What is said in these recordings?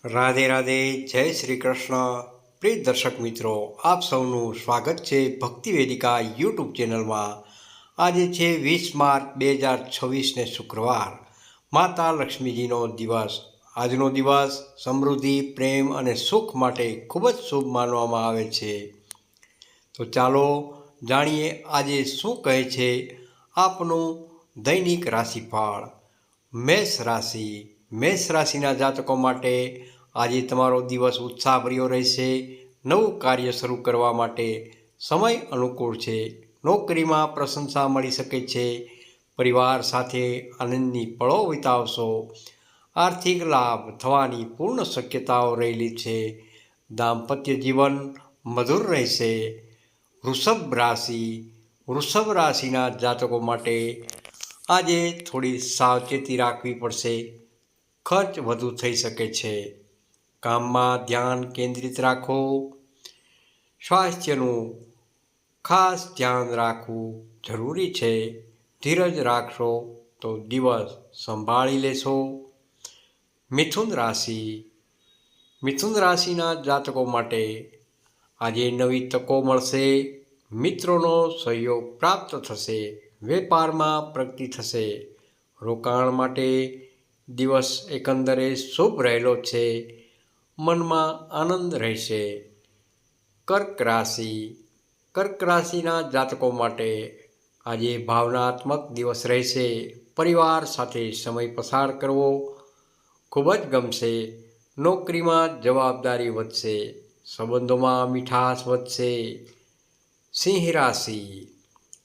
રાધે રાધે, જય શ્રી કૃષ્ણ. પ્રિય દર્શક મિત્રો, આપ સૌનું સ્વાગત છે ભક્તિ વેદિકા યુટ્યુબ ચેનલમાં. આજે છે 20 માર્ચ 2026ને શુક્રવાર, માતા લક્ષ્મીજીનો દિવસ. આજનો દિવસ સમૃદ્ધિ, પ્રેમ અને સુખ માટે ખૂબ જ શુભ માનવામાં આવે છે. તો ચાલો જાણીએ આજે શું કહે છે આપનું દૈનિક રાશિફળ. મેષ રાશિ. મેષ રાશિના જાતકો માટે આજે તમારો દિવસ ઉત્સાહભર્યો રહેશે. નવું કાર્ય શરૂ કરવા માટે સમય અનુકૂળ છે. નોકરીમાં પ્રશંસા મળી શકે છે. પરિવાર સાથે આનંદની પળો વિતાવશો. આર્થિક લાભ થવાની પૂર્ણ શક્યતાઓ રહેલી છે. દાંપત્ય જીવન મધુર રહેશે. વૃષભ રાશિ. વૃષભ રાશિના જાતકો માટે આજે થોડી સાવચેતી રાખવી પડશે. ખર્ચ વધુ થઈ શકે છે. કામમાં ધ્યાન કેન્દ્રિત રાખો. સ્વાસ્થ્યનું ખાસ ધ્યાન રાખવું જરૂરી છે. ધીરજ રાખશો તો દિવસ સંભાળી લેશો. મિથુન રાશિ. મિથુન રાશિના જાતકો માટે આજે નવી તકો મળશે. મિત્રોનો સહયોગ પ્રાપ્ત થશે. વેપારમાં પ્રગતિ થશે. રોકાણ માટે દિવસ એકંદરે શુભ રહેલો છે. મનમાં આનંદ રહેશે. કર્ક રાશિ. કર્ક રાશિના જાતકો માટે આજે ભાવનાત્મક દિવસ રહેશે. પરિવાર સાથે સમય પસાર કરવો ખૂબ જ ગમશે. નોકરીમાં જવાબદારી વધશે. સંબંધોમાં મીઠાશ વધશે. સિંહ રાશિ.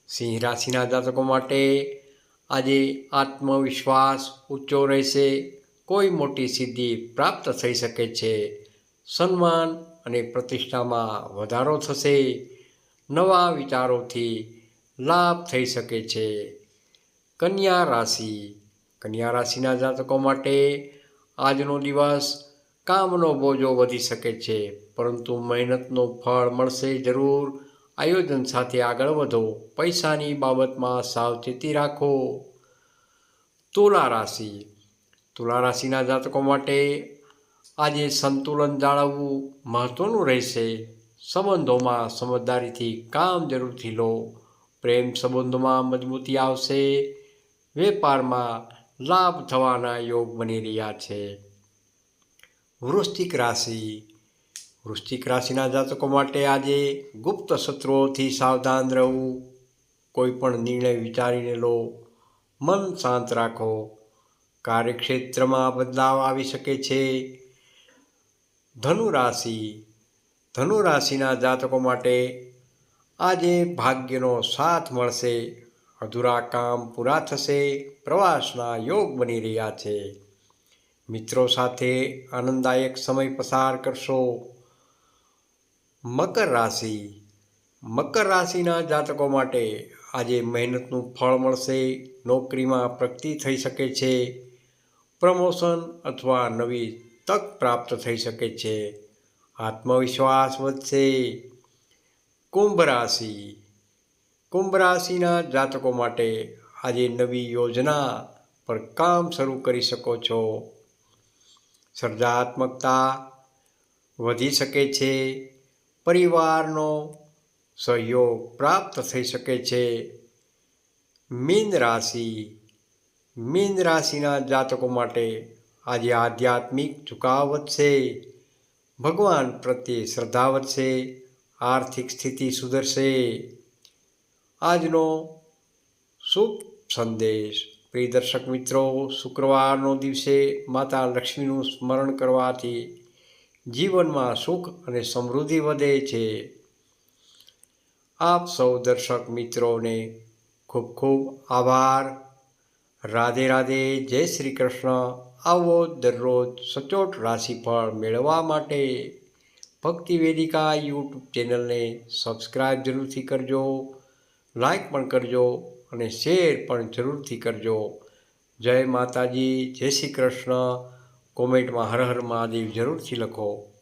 સિંહ રાશિના જાતકો માટે આજે આત્મવિશ્વાસ ઊંચો રહેશે. કોઈ મોટી સિદ્ધિ પ્રાપ્ત થઈ શકે છે. સન્માન અને પ્રતિષ્ઠામાં વધારો થશે. નવા વિચારોથી લાભ થઈ શકે છે. કન્યા રાશિ. કન્યા રાશિના જાતકો માટે આજનો દિવસ કામનો બોજો વધી શકે છે, પરંતુ મહેનતનું ફળ મળશે જરૂર. આયોજન સાથે આગળ વધો. પૈસાની બાબતમાં સાવચેતી રાખો. તુલા રાશિ. તુલા રાશિના જાતકો માટે આજે સંતુલન જાળવવું મહત્વનું રહેશે. સંબંધોમાં સમજદારીથી કામ જરૂરથી લો. પ્રેમ સંબંધોમાં મજબૂતી આવશે. વેપારમાં લાભ થવાના યોગ બની રહ્યા છે. વૃશ્ચિક રાશિ. વૃશ્ચિક રાશિના જાતકો માટે આજે ગુપ્ત શત્રુઓથી સાવધાન રહેવું. કોઈ પણ નિર્ણય વિચારીને લો. મન શાંત રાખો. કાર્યક્ષેત્રમાં બદલાવ આવી શકે છે. ધનુ રાશિ. ધનુ રાશિના જાતકો માટે આજે ભાગ્યનો સાથ મળશે. અધૂરા કામ પૂરા થશે. પ્રવાસના યોગ બની રહ્યા છે. મિત્રો સાથે આનંદદાયક સમય પસાર કરશો. મકર રાશિ. મકર રાશિના જાતકો માટે આજે મહેનતનું ફળ મળશે. નોકરીમાં પ્રગતિ થઈ શકે છે. પ્રમોશન અથવા નવી તક પ્રાપ્ત થઈ શકે છે. આત્મવિશ્વાસ વધશે. કુંભ રાશિ. કુંભ રાશિના જાતકો માટે આજે નવી યોજના પર કામ શરૂ કરી શકો છો. સર્જનાત્મકતા વધી શકે છે. પરિવારનો સહયોગ પ્રાપ્ત થઈ શકે છે. મીન રાશિ. મીન રાશિના જાતકો માટે આજે આધ્યાત્મિક ઝુકાવ વધશે. ભગવાન પ્રત્યે શ્રદ્ધા વધશે. આર્થિક સ્થિતિ સુધરશે. આજનો શુભ સંદેશ. પ્રિય દર્શક મિત્રો, શુક્રવારનો દિવસે માતા લક્ષ્મીનું સ્મરણ કરવાથી જીવનમાં સુખ અને સમૃદ્ધિ વધે છે. આપ સૌ દર્શક મિત્રોને ખૂબ ખૂબ આભાર. રાધે રાધે, જય શ્રી કૃષ્ણ. આવો દરરોજ સચોટ રાશિફળ મેળવવા માટે ભક્તિ વેદિકા યુટ્યુબ ચેનલને સબસ્ક્રાઈબ જરૂરથી કરજો. લાઈક પણ કરજો અને શેર પણ જરૂરથી કરજો. જય માતાજી, જય શ્રી કૃષ્ણ. કોમેન્ટમાં હર હર મહાદેવ જરૂરથી લખો.